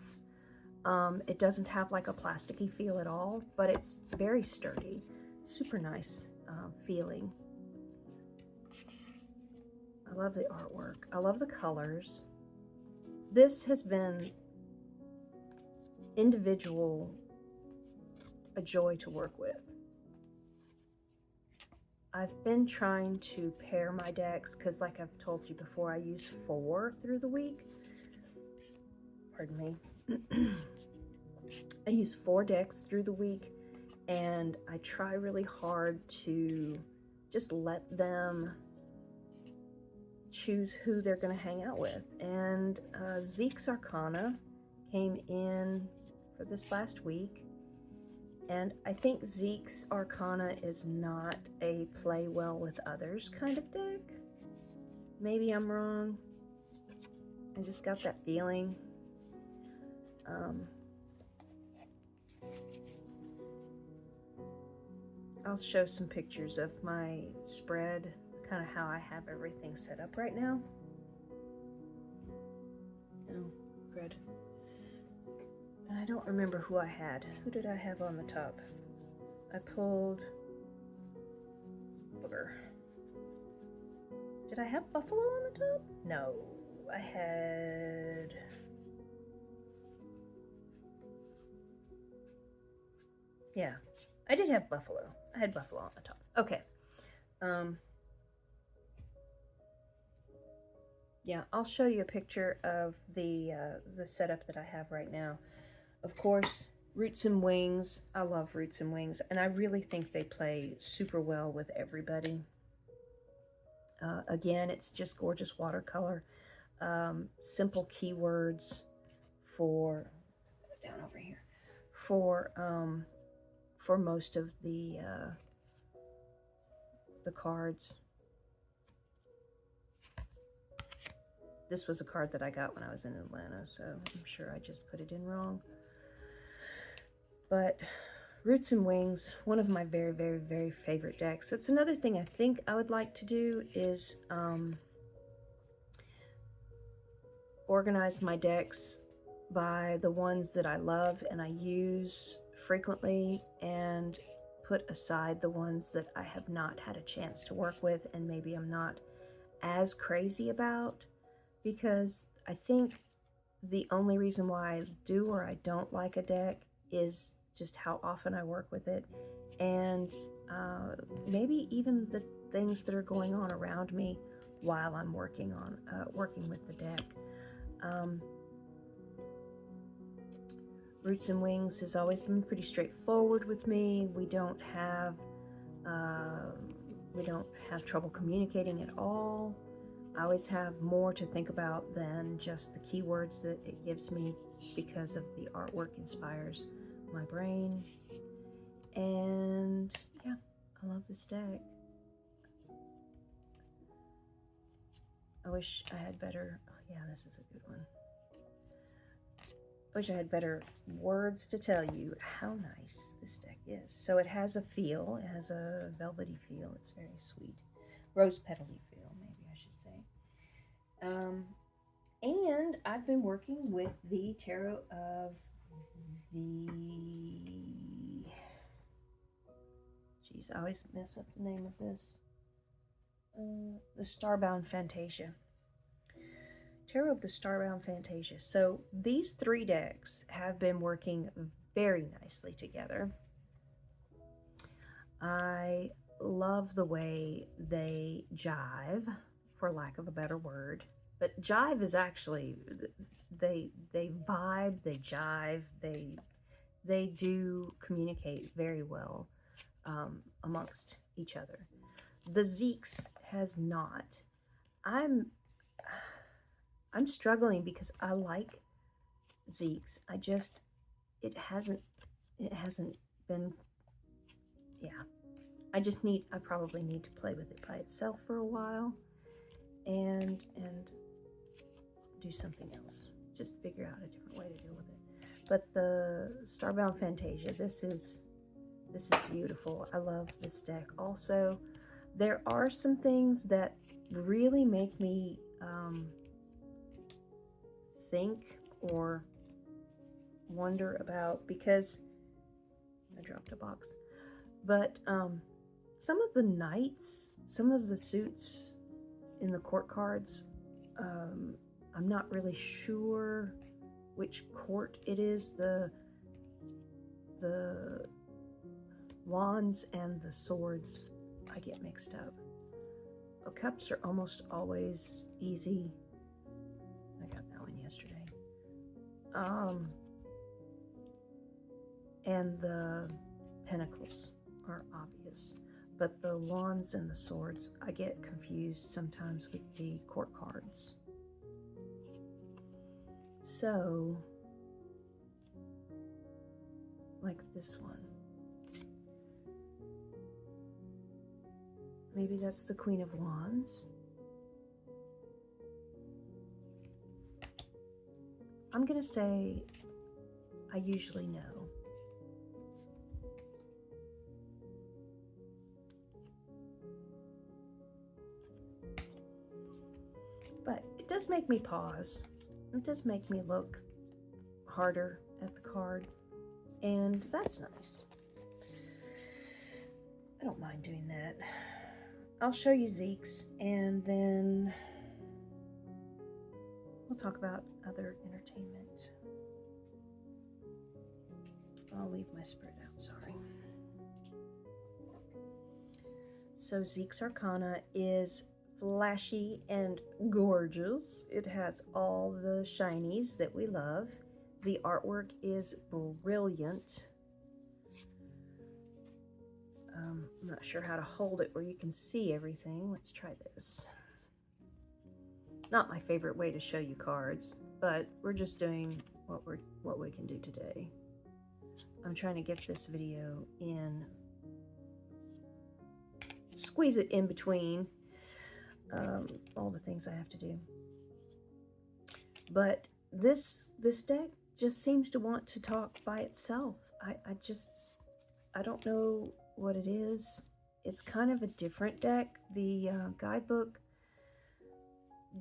It doesn't have like a plasticky feel at all, but it's very sturdy. Super nice feeling. I love the artwork. I love the colors. This has been individual a joy to work with. I've been trying to pair my decks because, like I've told you before, I use 4 through the week. Pardon me. I use 4 decks through the week, and I try really hard to just let them choose who they're going to hang out with. And Zeke's Arcana came in for this last week, and I think Zeke's Arcana is not a play well with others kind of deck. Maybe I'm wrong. I just got that feeling. I'll show some pictures of my spread, kind of how I have everything set up right now. Oh, good. And I don't remember who I had. Who did I have on the top? I pulled Booger. Did I have Buffalo on the top? No, I had... Yeah, I did have Buffalo. I had Buffalo on the top. Okay. Yeah, I'll show you a picture of the setup that I have right now. Of course, Roots and Wings. I love Roots and Wings, and I really think they play super well with everybody. Again, it's just gorgeous watercolor. Simple keywords for down over here for most of the cards. This was a card that I got when I was in Atlanta, so I'm sure I just put it in wrong. But Roots and Wings, one of my very, very, very favorite decks. That's another thing I think I would like to do is organize my decks by the ones that I love and I use frequently, and put aside the ones that I have not had a chance to work with and maybe I'm not as crazy about, because I think the only reason why I do or I don't like a deck is just how often I work with it, and maybe even the things that are going on around me while I'm working with the deck. Roots and Wings has always been pretty straightforward with me. We don't have trouble communicating at all. I always have more to think about than just the keywords that it gives me, because of the artwork inspires my brain. And yeah, I love this deck. I wish I had better, oh yeah, this is a good one. I wish I had better words to tell you how nice this deck is. So it has a feel, it has a velvety feel, it's very sweet. Rose petally feel, maybe I should say. And I've been working with the tarot of the... Geez, I always mess up the name of this. The Starbound Phantasia. Tarot of the Starbound Phantasia. So these three decks have been working very nicely together. I love the way they jive, for lack of a better word. But jive is actually, they vibe, they jive, they do communicate very well amongst each other. The Zeke's has not. I'm struggling because I like Zeke's. It hasn't been, yeah. I probably need to play with it by itself for a while and do something else. Just figure out a different way to deal with it. But the Starbound Phantasia, this is beautiful. I love this deck. Also, there are some things that really make me think or wonder about, because I dropped a box. But some of the knights, some of the suits in the court cards, I'm not really sure which court it is. The wands and the swords, I get mixed up. The cups are almost always easy. I got that one yesterday. And the pentacles are obvious, but the wands and the swords, I get confused sometimes with the court cards. So, like this one. Maybe that's the Queen of Wands. I'm going to say I usually know. But it does make me pause. It does make me look harder at the card. And that's nice. I don't mind doing that. I'll show you Zeke's and then we'll talk about other entertainment. I'll leave my spread out, sorry. So Zeke's Arcana is flashy and gorgeous. It has all the shinies that we love. The artwork is brilliant. I'm not sure how to hold it where you can see everything. Let's try this. Not my favorite way to show you cards, but we're just doing what we can do today. I'm trying to get this video in, squeeze it in between all the things I have to do. But this deck just seems to want to talk by itself. I don't know what it is. It's kind of a different deck. The guidebook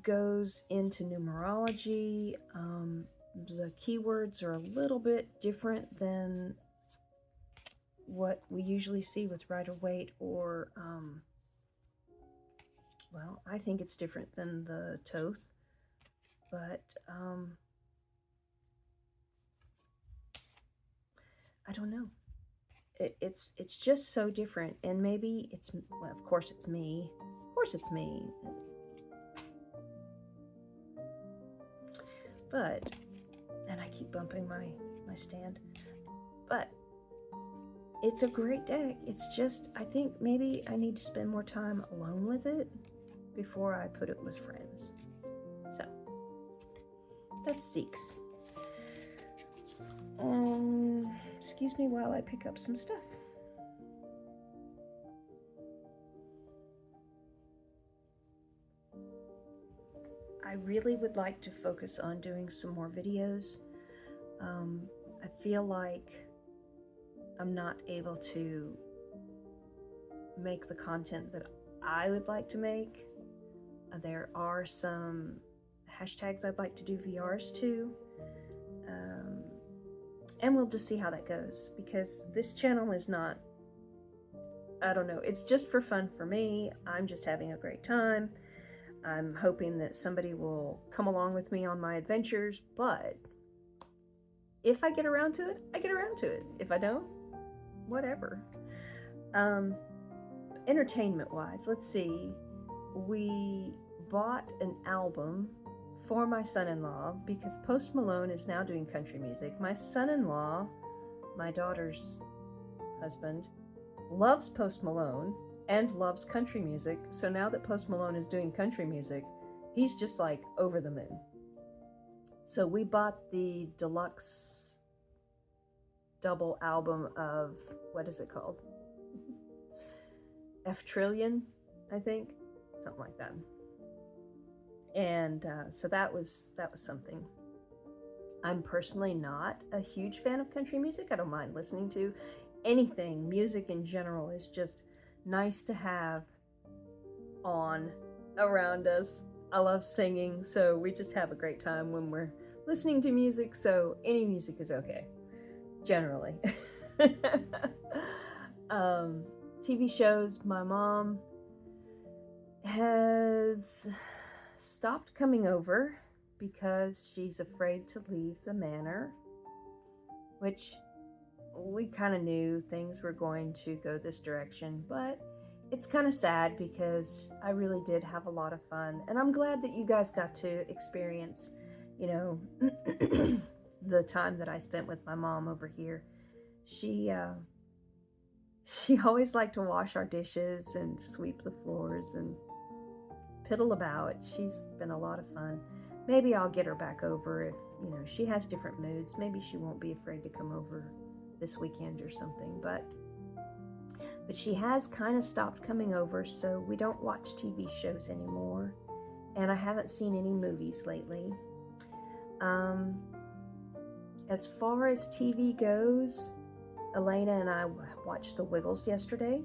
goes into numerology. The keywords are a little bit different than what we usually see with Rider-Waite or, well, I think it's different than the Thoth, but I don't know. It's just so different, and maybe it's, well, of course it's me. Of course it's me. But, and I keep bumping my stand, but it's a great deck. It's just, I think maybe I need to spend more time alone with it before I put it with friends. So, that's Zeke's. Excuse me while I pick up some stuff. I really would like to focus on doing some more videos. I feel like I'm not able to make the content that I would like to make. There are some hashtags I'd like to do VRs to. And we'll just see how that goes, because this channel is not, I don't know, it's just for fun for me. I'm just having a great time. I'm hoping that somebody will come along with me on my adventures, but if I get around to it, I get around to it. If I don't, whatever. Entertainment-wise, let's see. We bought an album for my son-in-law because Post Malone is now doing country music. My son-in-law, my daughter's husband, loves Post Malone and loves country music. So now that Post Malone is doing country music, he's just like over the moon. So we bought the deluxe double album of, what is it called? F Trillion, I think, something like that. And so that was something. I'm personally not a huge fan of country music. I don't mind listening to anything. Music in general is just nice to have on around us. I love singing, so we just have a great time when we're listening to music, so any music is okay, generally. TV shows, my mom has stopped coming over because she's afraid to leave the manor, which we kind of knew things were going to go this direction, but it's kind of sad because I really did have a lot of fun, and I'm glad that you guys got to experience, you know, the time that I spent with my mom over here. She She always liked to wash our dishes and sweep the floors and piddle about. She's been a lot of fun. Maybe I'll get her back over if, she has different moods. Maybe she won't be afraid to come over this weekend or something, but she has kind of stopped coming over, so we don't watch TV shows anymore, and I haven't seen any movies lately. As far as TV goes, Elena and I watched The Wiggles yesterday,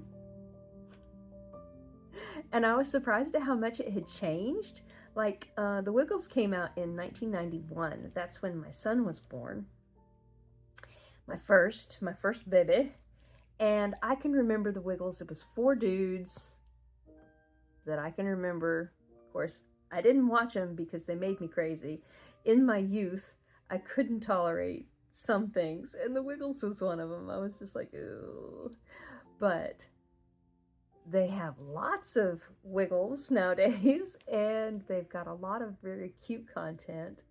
and I was surprised at how much it had changed. Like, The Wiggles came out in 1991. That's when my son was born. My first baby. And I can remember The Wiggles. It was 4 dudes that I can remember. Of course, I didn't watch them because they made me crazy. In my youth, I couldn't tolerate some things, and The Wiggles was one of them. I was just like, ooh. But they have lots of Wiggles nowadays, and they've got a lot of very cute content.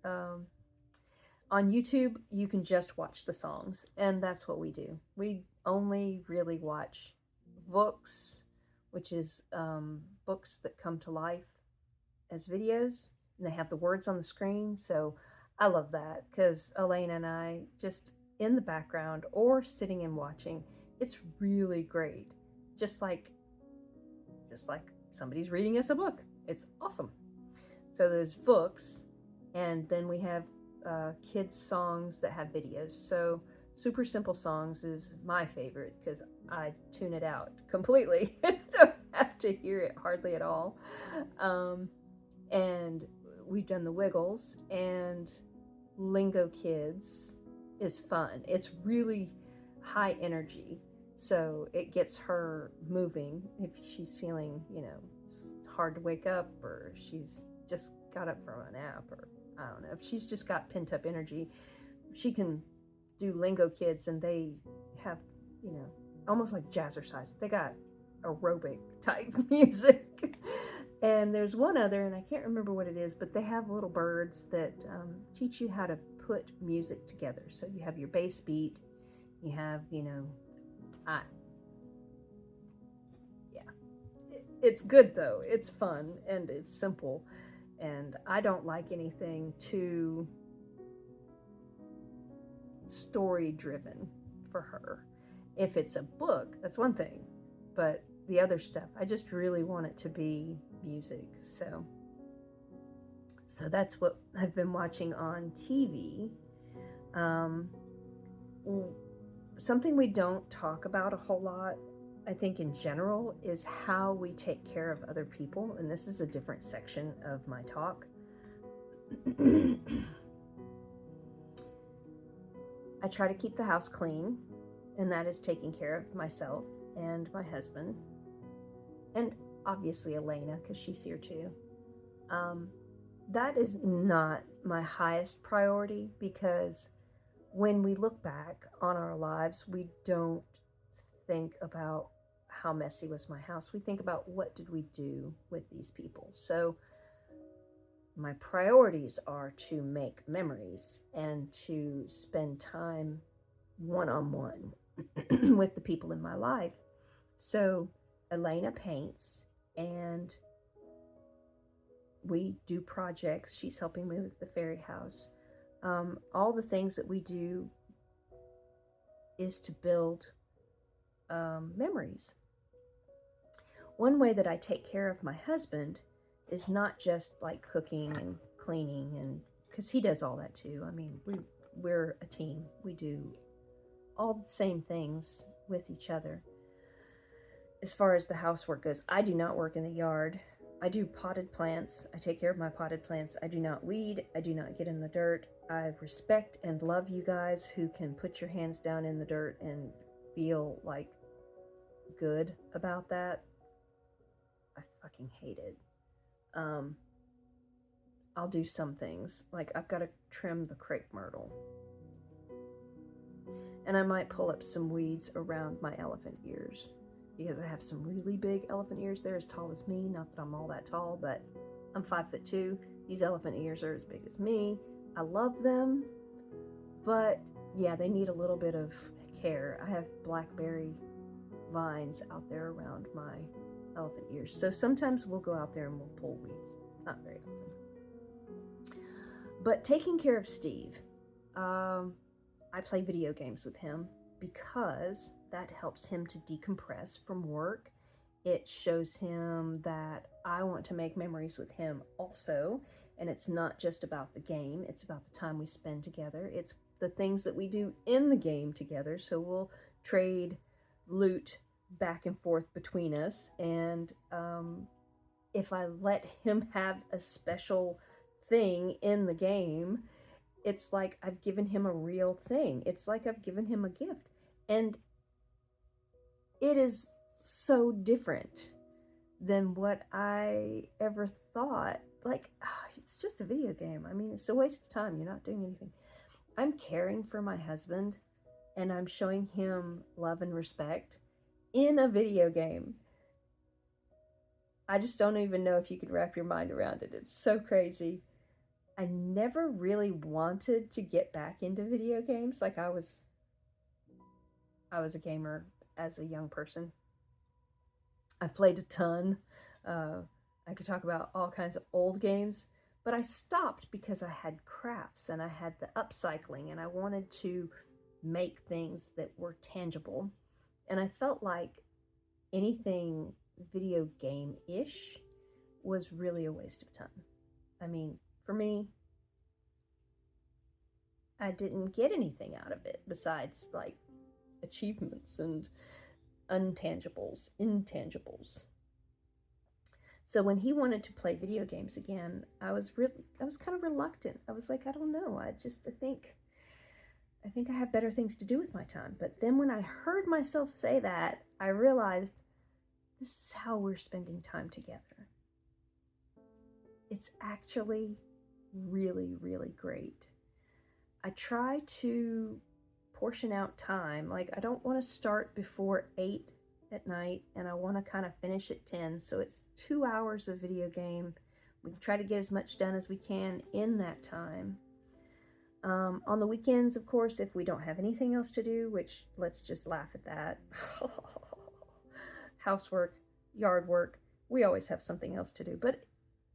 On YouTube, you can just watch the songs, and that's what we do. We only really watch books, which is books that come to life as videos, and they have the words on the screen. So I love that, because Elena and I, just in the background or sitting and watching, it's really great. Just like somebody's reading us a book. It's awesome. So there's books, and then we have kids songs that have videos. So Super Simple Songs is my favorite because I tune it out completely. Don't have to hear it hardly at all. And we've done The Wiggles, and Lingo Kids is fun. It's really high energy, so it gets her moving if she's feeling, it's hard to wake up, or she's just got up from a nap, or I don't know, if she's just got pent up energy. She can do Lingo Kids, and they have, almost like jazzercise. They got aerobic type music. And there's one other, and I can't remember what it is, but they have little birds that teach you how to put music together. So you have your bass beat, you have, it's good though. It's fun, and it's simple. And I don't like anything too story driven for her. If it's a book, that's one thing, but the other stuff, I just really want it to be music. So that's what I've been watching on TV. Something we don't talk about a whole lot, I think, in general, is how we take care of other people. And this is a different section of my talk. I try to keep the house clean, and that is taking care of myself and my husband, and obviously Elena, because she's here too. That is not my highest priority, because when we look back on our lives, we don't think about how messy was my house. We think about, what did we do with these people? So my priorities are to make memories and to spend time one-on-one with the people in my life. So Elena paints, and we do projects. She's helping me with the fairy house. All the things that we do is to build memories. One way that I take care of my husband is not just like cooking and cleaning, and because he does all that too. I mean, we're a team. We do all the same things with each other. As far as the housework goes, I do not work in the yard. I do potted plants. I take care of my potted plants. I do not weed. I do not get in the dirt. I respect and love you guys who can put your hands down in the dirt and feel like good about that. I fucking hate it. I'll do some things. Like, I've got to trim the crepe myrtle. And I might pull up some weeds around my elephant ears, because I have some really big elephant ears. They're as tall as me. Not that I'm all that tall, but I'm 5'2". These elephant ears are as big as me. I love them, but yeah, they need a little bit of care. I have blackberry vines out there around my elephant ears. So sometimes we'll go out there and we'll pull weeds. Not very often. But taking care of Steve, I play video games with him because that helps him to decompress from work. It shows him that I want to make memories with him also. And it's not just about the game, it's about the time we spend together. It's the things that we do in the game together. So we'll trade loot back and forth between us. And if I let him have a special thing in the game, it's like I've given him a real thing. It's like I've given him a gift. And it is so different than what I ever thought. Like, it's just a video game. I mean, it's a waste of time. You're not doing anything. I'm caring for my husband, and I'm showing him love and respect in a video game. I just don't even know if you could wrap your mind around it. It's so crazy. I never really wanted to get back into video games. Like, I was a gamer as a young person. I've played a ton. I could talk about all kinds of old games, but I stopped because I had crafts and I had the upcycling and I wanted to make things that were tangible. And I felt like anything video game-ish was really a waste of time. I mean, for me, I didn't get anything out of it besides like achievements and intangibles. So when he wanted to play video games again, I was kind of reluctant. I was like, I don't know. I think I have better things to do with my time. But then when I heard myself say that, I realized this is how we're spending time together. It's actually really, really great. I try to portion out time. Like, I don't want to start before 8 at night, and I want to kind of finish at 10. So it's 2 hours of video game. We try to get as much done as we can in that time. On the weekends, of course, if we don't have anything else to do, which let's just laugh at that. Housework, yard work, we always have something else to do. But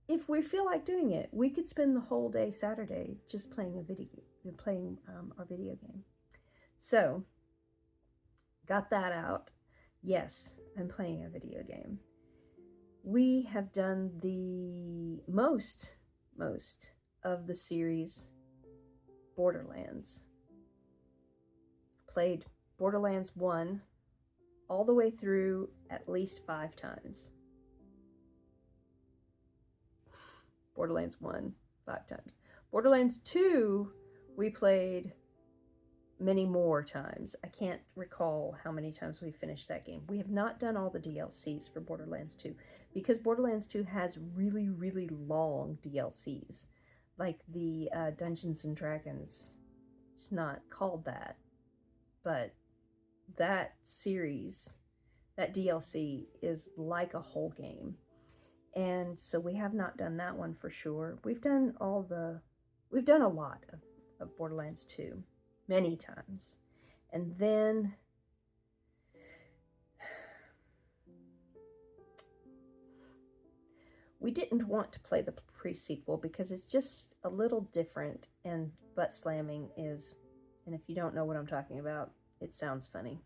if we feel like doing it, we could spend the whole day Saturday just playing our video game. So, got that out. Yes, I'm playing a video game. We have done the most of the series Borderlands. Played Borderlands 1 all the way through at least 5 times. Borderlands 1, 5 times. Borderlands 2, we played many more times. I can't recall how many times we finished that game. We have not done all the DLCs for Borderlands 2 because Borderlands 2 has really, really long DLCs. Like the Dungeons and Dragons. It's not called that. But that series, that DLC, is like a whole game. And so we have not done that one for sure. We've done a lot of Borderlands 2. Many times. And then we didn't want to play the pre-sequel because it's just a little different, and butt slamming is, and if you don't know what I'm talking about, it sounds funny.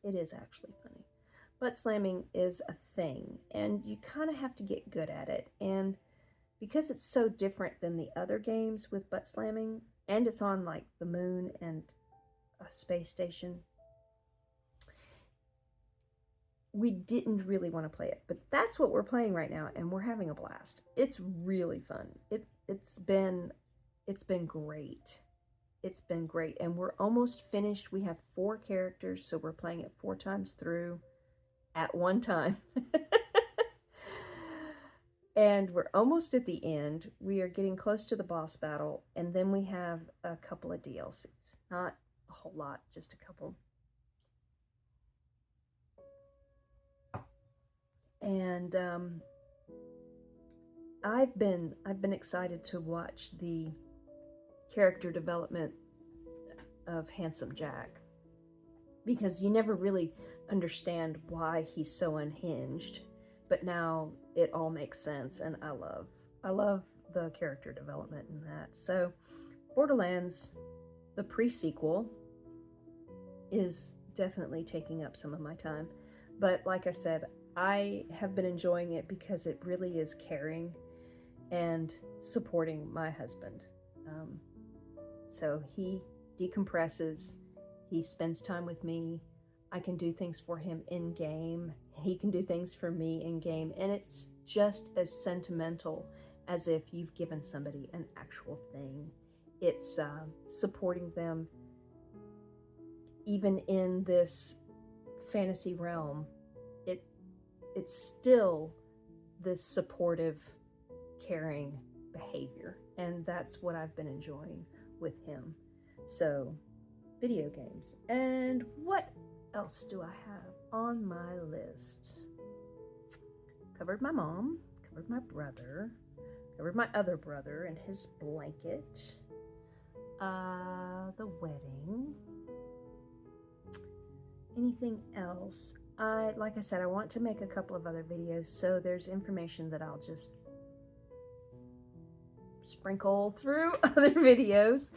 It is actually funny. Butt slamming is a thing, and you kind of have to get good at it. And because it's so different than the other games with butt slamming, and it's on like the moon and a space station, we didn't really want to play it. But that's what we're playing right now, and we're having a blast. It's really fun. It's been great. It's been great, and we're almost finished. We have 4 characters, so we're playing it 4 times through at one time. And we're almost at the end. We are getting close to the boss battle, and then we have a couple of DLCs. Not a whole lot, just a couple. And I've been excited to watch the character development of Handsome Jack. because you never really understand why he's so unhinged, but now it all makes sense, and I love the character development in that. So Borderlands, the pre-sequel, is definitely taking up some of my time, but like I said, I have been enjoying it because it really is caring and supporting my husband. So he decompresses, he spends time with me, I can do things for him in game, he can do things for me in game, and it's just as sentimental as if you've given somebody an actual thing. It's supporting them even in this fantasy realm. It's still this supportive, caring behavior, and that's what I've been enjoying with him. So, video games. And what else do I have on my list? Covered my mom, covered my brother, covered my other brother and his blanket, the wedding. Anything else? Like I said, I want to make a couple of other videos, so there's information that I'll just sprinkle through other videos.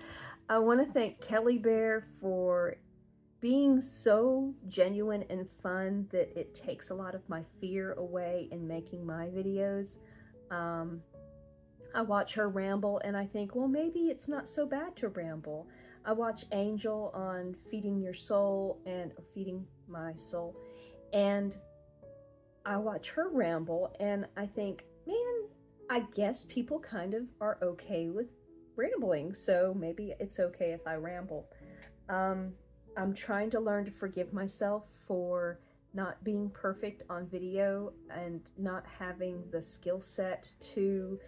I want to thank Kelly Bear for being so genuine and fun that it takes a lot of my fear away in making my videos. I watch her ramble and I think, well, maybe it's not so bad to ramble. I watch Angel on Feeding Your Soul and Feeding My Soul, and I watch her ramble and I think, man, I guess people kind of are okay with rambling, so maybe it's okay if I ramble. I'm trying to learn to forgive myself for not being perfect on video and not having the skill set to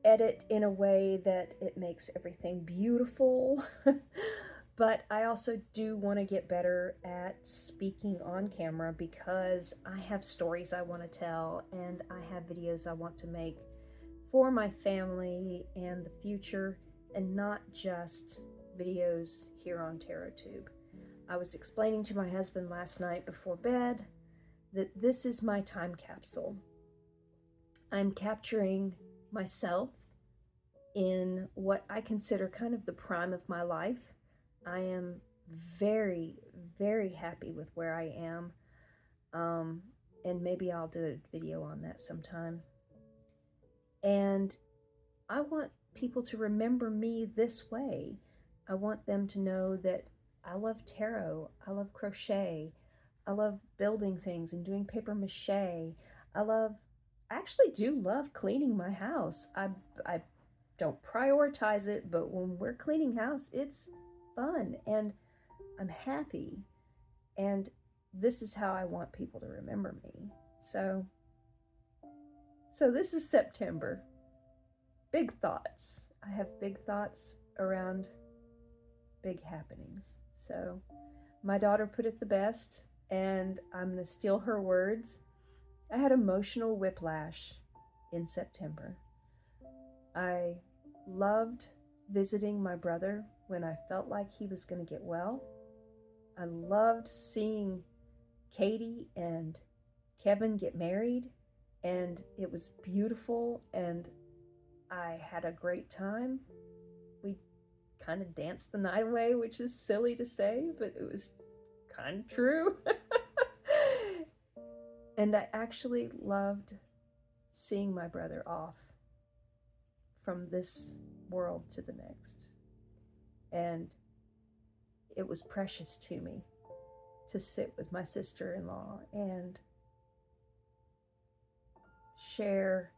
edit in a way that it makes everything beautiful. But I also do want to get better at speaking on camera because I have stories I want to tell and I have videos I want to make for my family and the future, and not just videos here on TarotTube. I was explaining to my husband last night before bed that this is my time capsule. I'm capturing myself in what I consider kind of the prime of my life. I am very, very happy with where I am, and maybe I'll do a video on that sometime. And I want people to remember me this way. I want them to know that I love tarot, I love crochet, I love building things and doing paper mache. I actually do love cleaning my house. I don't prioritize it, but when we're cleaning house, it's fun and I'm happy. And this is how I want people to remember me. So this is September. Big thoughts. I have big thoughts around big happenings. So my daughter put it the best, and I'm going to steal her words. I had emotional whiplash in September. I loved visiting my brother when I felt like he was going to get well. I loved seeing Katie and Kevin get married, and it was beautiful, and I had a great time. We kind of danced the night away, which is silly to say, but it was kind of true. And I actually loved seeing my brother off from this world to the next. And it was precious to me to sit with my sister-in-law and share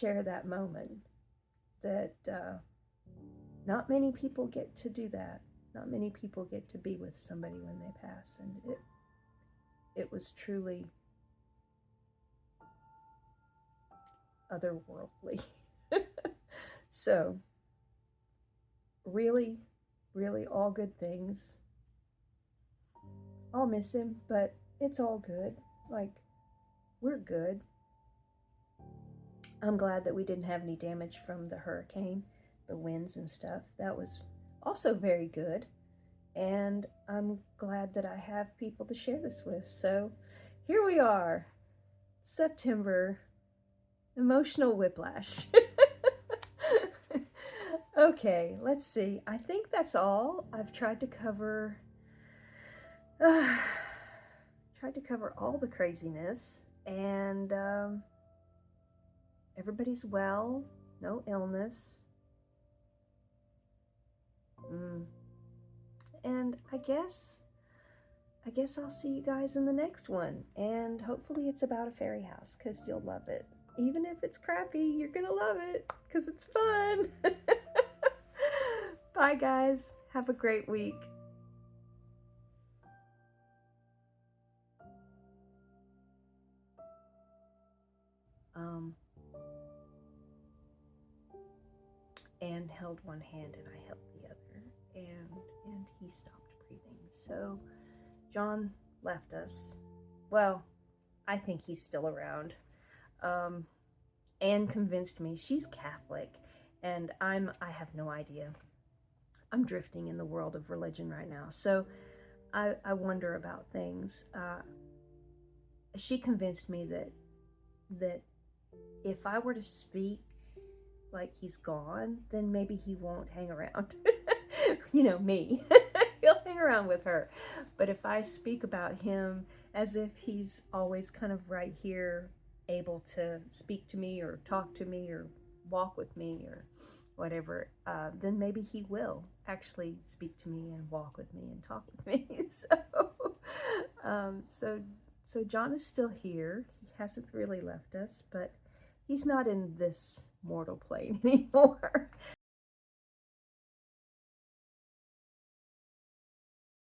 that moment that not many people get to do that. Not many people get to be with somebody when they pass, and it was truly otherworldly. So really, really all good things. I'll miss him, but it's all good. Like, we're good. I'm glad that we didn't have any damage from the hurricane, the winds and stuff. That was also very good. and I'm glad that I have people to share this with. So here we are, September, emotional whiplash. Okay, let's see. I think that's all. I've tried to cover all the craziness, and everybody's well, no illness. And I guess I'll see you guys in the next one, and hopefully it's about a fairy house, because you'll love it. Even if it's crappy, you're gonna love it because it's fun. Bye guys, have a great week. Anne held one hand and I held the other, and he stopped breathing. So John left us. Well, I think he's still around. Anne convinced me. She's Catholic, and I have no idea. I'm drifting in the world of religion right now, so I wonder about things. She convinced me that if I were to speak like he's gone, then maybe he won't hang around. You know, me. He'll hang around with her. But if I speak about him as if he's always kind of right here, able to speak to me or talk to me or walk with me or whatever, then maybe he will actually speak to me and walk with me and talk with me. So John is still here. He hasn't really left us, but he's not in this mortal plane anymore.